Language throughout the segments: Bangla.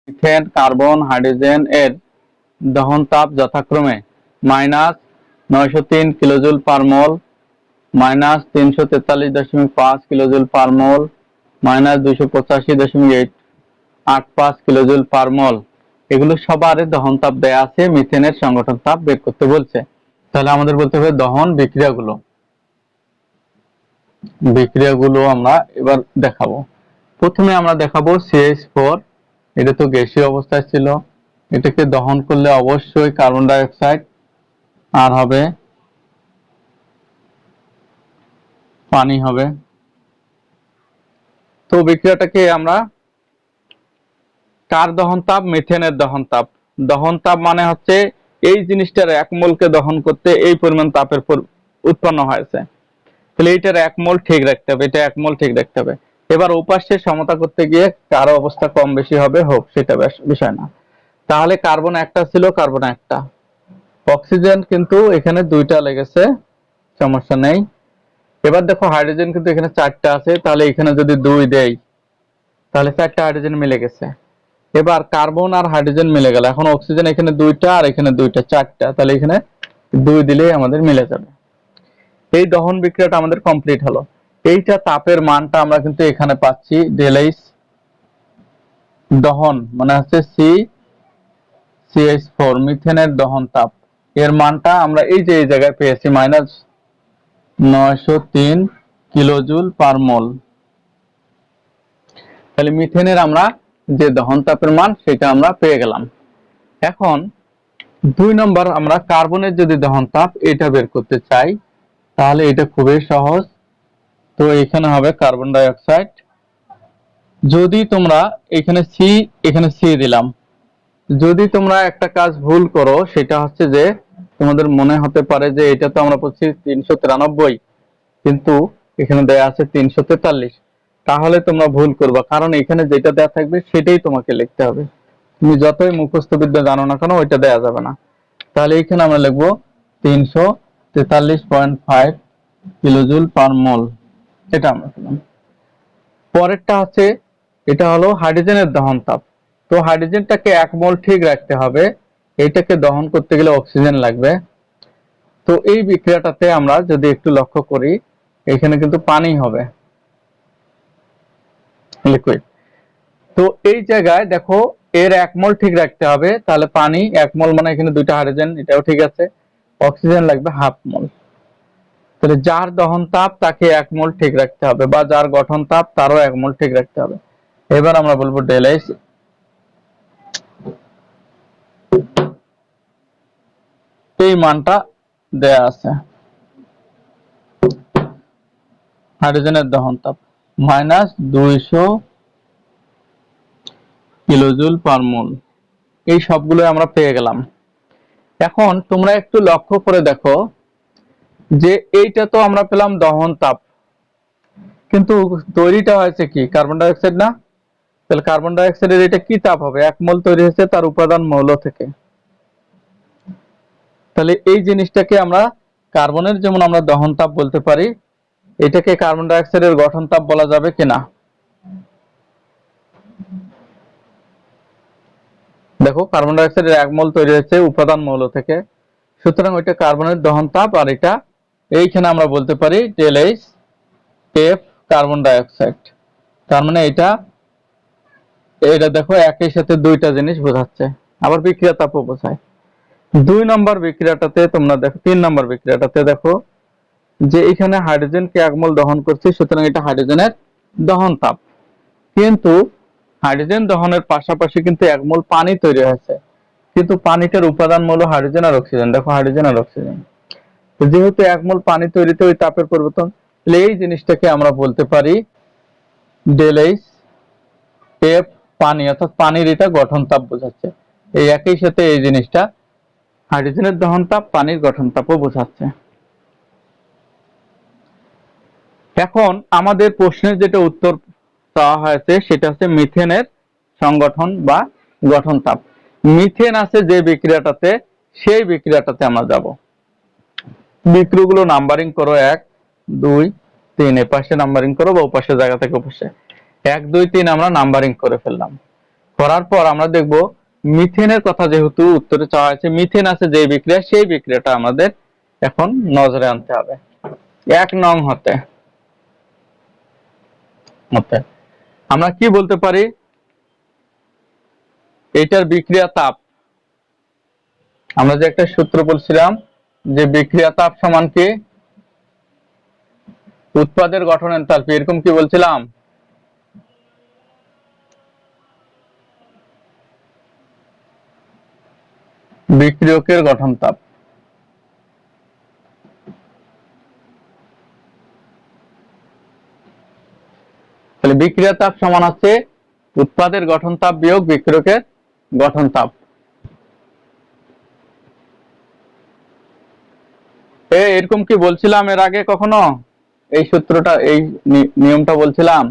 মিথেন, কার্বন, হাইড্রোজেন এর দহন তাপ যথাক্রমে -903 কিলোজুল পার মোল, -343.5 কিলোজুল পার মোল, -285.85 কিলোজুল পার মোল। এগুলো সবার দহন তাপ দেয়া আছে, মিথেনের সংগঠন তাপ বের করতে বলছে। তাহলে আমাদের বলতে হবে দহন বিক্রিয়াগুলো আমরা এবার দেখাবো। প্রথমে আমরা দেখাবো CH4, এটা তো গ্যাসীয় অবস্থায় ছিল, এটাকে দহন করলে অবশ্যই কার্বন ডাই অক্সাইড আর হবে পানি হবে। তো বিক্রিয়াটাকে আমরা কার দহন তাপ? মিথেনের দহন তাপ। দহন তাপ মানে হচ্ছে এই জিনিসটার 1 মোলকে দহন করতে এই পরিমাণ তাপের উৎপন্ন হয়েছে, তাহলে এইটার 1 মোল ঠিক রাখতে হবে, এটা 1 মোল ঠিক রাখতে হবে। এবার ওপাশে সমতা করতে গিয়ে কারো অবস্থা কম বেশি হবে, হোক, সেটা বিষয় না। তাহলে কার্বন একটা ছিল, কার্বন একটা, অক্সিজেন কিন্তু এখানে 2টা লেগেছে, সমস্যা নেই। এবার দেখো হাইড্রোজেন কিন্তু এখানে 4টা আছে, তাহলে এখানে যদি 2 দেই তাহলে 4টা হাইড্রোজেন মিলে গেছে। এবার কার্বন আর হাইড্রোজেন মিলে গেল, এখন অক্সিজেন এখানে 2টা আর এখানে 2টা, 4টা, তাহলে এখানে 2 দিলেই আমাদের মিলে যাবে। এই দহন বিক্রিয়াটা আমাদের কমপ্লিট হলো। এইটা তাপের মানটা আমরা কিন্তু এখানে পাচ্ছি, ΔH দহন মানে হচ্ছে CH4 মিথেনের দহন তাপ, এর মানটা আমরা এই যে এই জায়গায় পেয়েছি -903 কিলোজুল পার মোল। তাহলে মিথেনের আমরা যে দহন তাপের মান সেটা আমরা পেয়ে গেলাম। এখন 2 নম্বর, আমরা কার্বনের যদি দহন তাপ এটা বের করতে চাই তাহলে এটা খুবই সহজ। তো এখানে হবে কার্বন ডাই অক্সাইড, যদি তোমরা এখানে সি দিলাম, যদি তোমরা একটা কাজ ভুল করো সেটা হচ্ছে যে তোমাদের মনে হতে পারে যে এটা তো আমরা বলছি 393 কিন্তু এখানে দেয়া আছে 343, তাহলে তোমরা ভুল করবা, কারণ এখানে যেটা দেয়া থাকবে সেটাই তোমাকে লিখতে হবে। তুমি যতই মুখস্থ বিদ্যা জানো না কেন ওইটা দেয়া যাবে না। তাহলে এখানে আমরা লিখবো 343.5 কিলোজুল পার মোল, এটা আমরা পেলাম। পরেরটা হচ্ছে, এটা হলো হাইড্রোজেনের দহন তাপ। তো হাইড্রোজেনটাকে 1 মোল ঠিক রাখতে হবে, এইটাকে দহন করতে গেলে অক্সিজেন লাগবে। তো এই বিক্রিয়াটাতে আমরা যদি একটু লক্ষ্য করি, এখানে কিন্তু পানি হবে, লিকুইড। তো এই জায়গায় দেখো এর 1 মোল ঠিক রাখতে হবে, তাহলে পানি 1 মোল মানে এখানে 2টা হাইড্রোজেন, এটাও ঠিক আছে, অক্সিজেন লাগবে ½ মোল। তাহলে যার দহন তাপ তাকে 1 মোল ঠিক রাখতে হবে, বা যার গঠন তাপ তারও 1 মোল ঠিক রাখতে হবে। এবার আমরা বলবো ΔH, এই মানটা দেয়া আছে, হাইড্রোজেনের দহন তাপ -200 কিলোজুল পার মোল। এই সবগুলো আমরা পেয়ে গেলাম। এখন তোমরা একটু লক্ষ্য করে দেখো যে এইটা তো আমরা পেলাম দহন তাপ, কিন্তু তৈরিটা হয়েছে কি? কার্বন ডাই অক্সাইড না? তাহলে কার্বন ডাই অক্সাইডের এটা কি তাপ হবে? 1 মোল তৈরি হয়েছে তার উপাদান মৌল থেকে। তাহলে এই জিনিসটাকে আমরা কার্বনের যেমন আমরা দহন তাপ বলতে পারি, এটাকে কার্বন ডাই অক্সাইডের গঠন তাপ বলা যাবে কিনা? দেখো কার্বন ডাই অক্সাইডের 1 মোল তৈরি হয়েছে উপাদান মৌল থেকে, সুতরাং ওইটা কার্বনের দহন তাপ, আর এটা এইখানে আমরা বলতে পারি ΔH F carbon die oxide. তার মানে এটা দেখো একই সাথে 2টা জিনিস বোঝাচ্ছে, আবার বিক্রিয়া তাপও বোঝায়। 2 নম্বর বিক্রিয়াটাতে তোমরা দেখো, 3 নম্বর বিক্রিয়াটাতে দেখো যে এখানে হাইড্রোজেনকে 1 মোল দহন করছি, সুতরাং এটা হাইড্রোজেনের দহন তাপ। কিন্তু হাইড্রোজেন দহনের পাশাপাশি কিন্তু 1 মোল পানি তৈরি হয়েছে, কিন্তু পানিটার উপাদান মৌল হাইড্রোজেন আর অক্সিজেন, দেখো হাইড্রোজেন আর অক্সিজেন। যেহেতু 1 মোল পানি তৈরিতে ওই তাপের পরিবর্তন, তাহলে এই জিনিসটাকে আমরা বলতে পারি ΔH F পানি, অর্থাৎ পানির এটা গঠন তাপ বোঝাচ্ছে। এই একই সাথে এই জিনিসটা হাইড্রোজেনের দহন তাপ, পানির গঠন তাপও বোঝাচ্ছে। এখন আমাদের প্রশ্নের যেটা উত্তর চাওয়া হয়েছে সেটা হচ্ছে মিথেনের সংগঠন বা গঠন তাপ। মিথেন আছে যে বিক্রিয়াটাতে, সেই বিক্রিয়াটাতে আমরা যাব। বিক্রিয়াগুলো নাম্বারিং করো, 1 2 3, এ পাশে নাম্বারিং করো বা ওপাশে জায়গা থেকে ওপাশে 1 2 3 আমরা নাম্বারিং করে ফেললাম। করার পর আমরা দেখব মিথেনের কথা যেহেতু উত্তরে চাওয়া হয়েছে, মিথেন আছে যে বিক্রিয়া, সেই বিক্রিয়াটা আমাদের এখন নজরে আনতে হবে। 1 নং হতে আমরা কি বলতে পারি, এটার বিক্রিয়া তাপ, আমরা যে একটা সূত্র বলছিলাম যে বিক্রিয়া তাপ সমান কি উৎপাদের গঠন এনথালপি, এরকম কি বলছিলাম? বিক্রিয়কের গঠন তাপ। তাহলে বিক্রিয়া তাপ সমান আছে উৎপাদের গঠন তাপ বিয়োগ বিক্রিয়কের গঠন তাপ। এরকম কি বলছিলাম এর আগে কখনো? এই সূত্রটা, এই নিয়মটা বলছিলাম?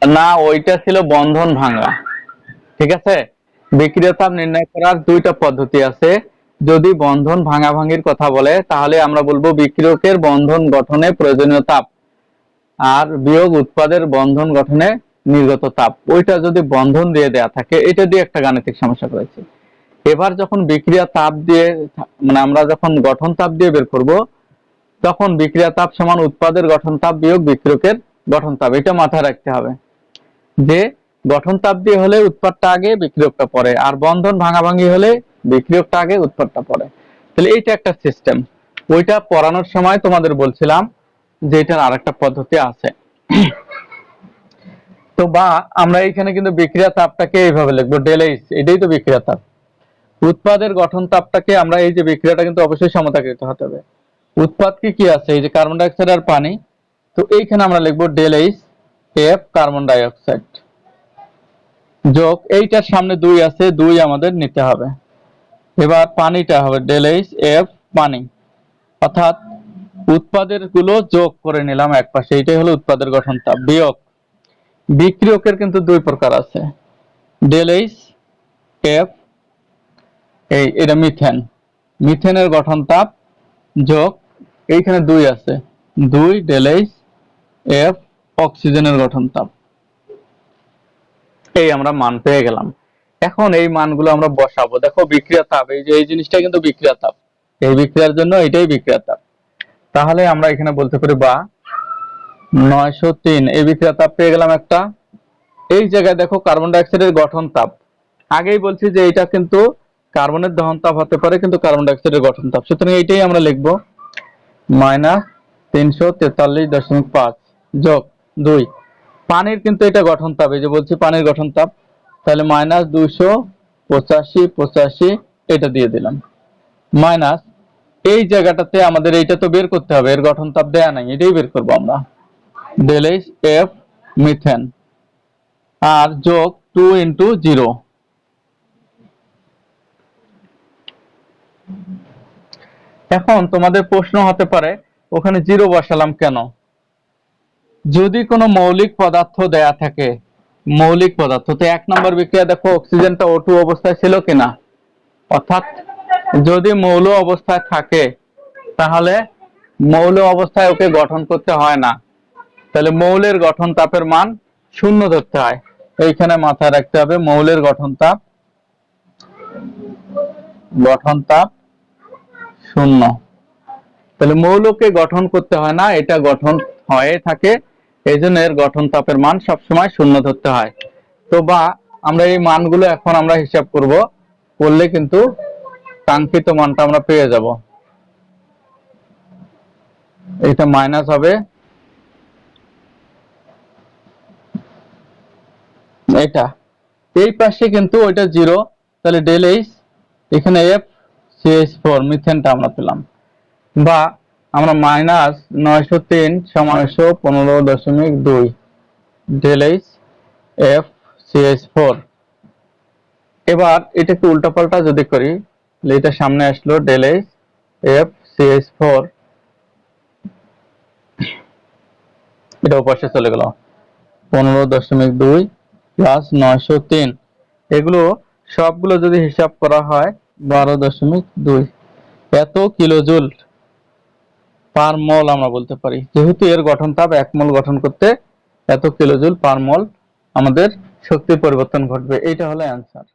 না, ওইটা ছিল বন্ধন ভাঙা। ঠিক আছে, বিক্রিয়া তাপ নির্ণয় করার দুইটা পদ্ধতি আছে। যদি বন্ধন ভাঙাভাঙির কথা বলে তাহলে আমরা বলবো বিক্রিয়কের বন্ধন গঠনে প্রয়োজনীয় তাপ আর বিয়োগ উৎপাদের বন্ধন গঠনে নির্গত তাপ। ওইটা যদি বন্ধন দিয়ে দেয়া থাকে, এটা দিয়ে একটা গাণিতিক সমস্যা করেছি। এবার যখন বিক্রিয়া তাপ দিয়ে, মানে আমরা যখন গঠন তাপ দিয়ে বের করব, তখন বিক্রিয়া তাপ সমান উৎপাদের গঠন তাপ বিয়োগ বিক্রিয়কের গঠন তাপ। এটা মাথায় রাখতে হবে যে গঠন তাপ দিয়ে হলে উৎপাদটা আগে বিক্রিয়কটা পরে, আর বন্ধন ভাঙাভাঙি হলে বিক্রিয়কটা আগে উৎপাদটা পরে। তাহলে এইটা একটা সিস্টেম। ওইটা পড়ানোর সময় তোমাদের বলছিলাম যে এটার আরেকটা পদ্ধতি আছে। তো বা আমরা এখানে কিন্তু বিক্রিয়া তাপটাকে এইভাবে লিখবো, ডেল এইচ, এটাই তো বিক্রিয়া তাপ। উৎপাদের গঠন তাপটাকে আমরা, এই যে বিক্রিয়াটা কিন্তু অবশ্যই সমতাকৃত হতে হবে। উৎপাদ কি কি আছে, এই যে কার্বন ডাই অক্সাইড আর পানি, তো এইখানে আমরা লিখবো del H F carbon die oxide যোগ, এইটার সামনে 2 আছে, 2 আমাদের নিতে হবে। এবার পানিটা হবে ডেল এইচ এফ পানি, অর্থাৎ উৎপাদের গুলো যোগ করে নিলাম এক পাশে, এটাই হলো উৎপাদের গঠন তাপ বিয়োগ বিক্রিয়কের কিন্তু 2 প্রকার আছে, ডেল এইচ এফ, এটা মিথেন, মিথেনের গঠন তাপ যোগ এইখানে 2 আছে, 2 ডেল এইচ এফ অক্সিজেনের গঠন তাপ। এই আমরা মান পেয়ে গেলাম। এখন এই মানগুলো আমরা বসাবো। দেখো বিক্রিয়া তাপ, এই যে এই জিনিসটা কিন্তু বিক্রিয়া তাপ, এই বিক্রিয়ার জন্য এটাই বিক্রিয়া তাপ। তাহলে আমরা এখানে বলতে পারি বা 903 এই বিক্রিয়া তাপ পেয়ে গেলাম একটা। এই জায়গায় দেখো কার্বন ডাই অক্সাইডের গঠন তাপ, আগেই বলছি যে এটা কিন্তু কার্বনের দহন তাপ হতে পারে কিন্তু কার্বন ডাই অক্সাইডের গঠন তাপ, সুতরাং এইটাই আমরা লিখবো -343.5 যোগ 2, পানির কিন্তু এটা গঠন তাপ, এই যে বলছি পানির গঠন তাপ, তাহলে -285 এটা দিয়ে দিলাম, মাইনাস এই জায়গাটাতে আমাদের এইটা তো বের করতে হবে, এর গঠন তাপ দেয়া নাই, এটাই বের করবো আমরা, ডেল এইচ এফ মিথেন, আর যোগ 2 × 0। এখন তোমাদের প্রশ্ন হতে পারে ওখানে 0 বসালাম কেন? যদি কোনো মৌলিক পদার্থ দেয়া থাকে, মৌলিক পদার্থ, তো 1 নম্বর বিক্রিয়া দেখো অক্সিজেনটা O2 অবস্থায় ছিল কিনা, অর্থাৎ যদি মৌল অবস্থায় থাকে তাহলে মৌল অবস্থায় ওকে গঠন করতে হয় না, তাহলে মৌলের গঠন তাপের মান 0 ধরতে হয়। এইখানে মাথায় রাখতে হবে মৌলের গঠন তাপ 0, তাহলে মৌলকে গঠন করতে হয় না, এটা গঠন হয়ে থাকে, এই জন্য এর গঠন তাপের মান সবসময় 0 ধরতে হয়। তো বা আমরা এই মানগুলো এখন আমরা হিসাব করব, করলে কিন্তু কাঙ্ক্ষিত মানটা আমরা পেয়ে যাব। এটা মাইনাস হবে, এটা এই পাশে কিন্তু ওইটা 0, তাহলে ডেল এইচ এখানে এফ CH4 মিথেনটা আমরা পেলাম, বা আমরা -903 = 15.2 ডেল এইচ এফ CH4। এবার এটাকে উল্টাপাল্টা যদি করি, এটা সামনে আসলো ডেল এইচ এফ CH4, এটা পাশে চলে গেল 15.2 প্লাস 903, এগুলো সবগুলো যদি হিসাব করা হয় 12.2, এত কিলোজুল পার মল আমরা বলতে পারি, যেহেতু এর গঠন তাপ 1 মোল গঠন করতে এত কিলোজুল পার মল আমাদের শক্তির পরিবর্তন ঘটবে। এইটা হলো অ্যান্সার।